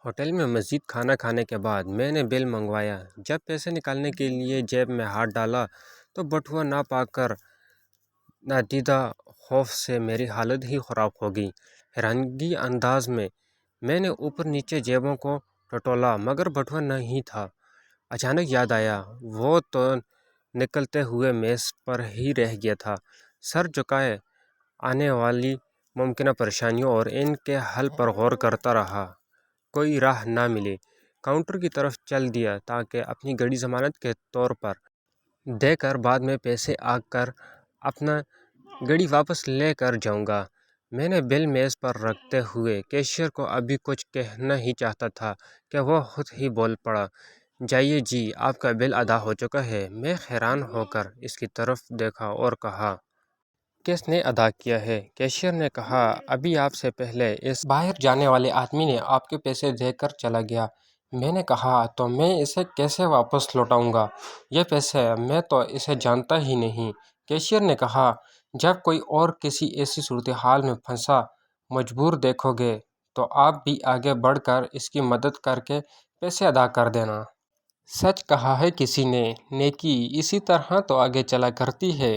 Hotel میں مزید کھانا کھانے کے بعد میں نے بل منگوایا۔ جب پیسے نکالنے کے لیے جیب میں ہاتھ ڈالا تو بٹوا نہ پا کر نادیدہ خوف سے میری حالت ہی خراب ہو گئی۔ حیرانگی انداز میں نے اوپر نیچے جیبوں کو ٹٹولا مگر بٹوا نہیں تھا۔ اچانک یاد آیا وہ تو نکلتے ہوئے میز پر ہی رہ گیا تھا۔ سر جھکائے آنے والی ممکنہ پریشانیوں اور ان کے حل پر غور کرتا رہا۔ کوئی راہ نہ ملی، کاؤنٹر کی طرف چل دیا تاکہ اپنی گھڑی ضمانت کے طور پر دے کر بعد میں پیسے آ کر اپنا گھڑی واپس لے کر جاؤں گا۔ میں نے بل میز پر رکھتے ہوئے کیشیئر کو ابھی کچھ کہنا ہی چاہتا تھا کہ وہ خود ہی بول پڑا، جائیے جی، آپ کا بل ادا ہو چکا ہے۔ میں حیران ہو کر اس کی طرف دیکھا اور کہا، کس نے ادا کیا ہے؟ کیشیئر نے کہا، ابھی آپ سے پہلے اس باہر جانے والے آدمی نے آپ کے پیسے دے کر چلا گیا۔ میں نے کہا، تو میں اسے کیسے واپس لوٹاؤں گا؟ یہ پیسے میں تو اسے جانتا ہی نہیں۔ کیشیئر نے کہا، جب کوئی اور کسی ایسی صورتحال میں پھنسا مجبور دیکھو گے تو آپ بھی آگے بڑھ کر اس کی مدد کر کے پیسے ادا کر دینا۔ سچ کہا ہے کسی نے، نیکی اسی طرح تو آگے چلا کرتی ہے۔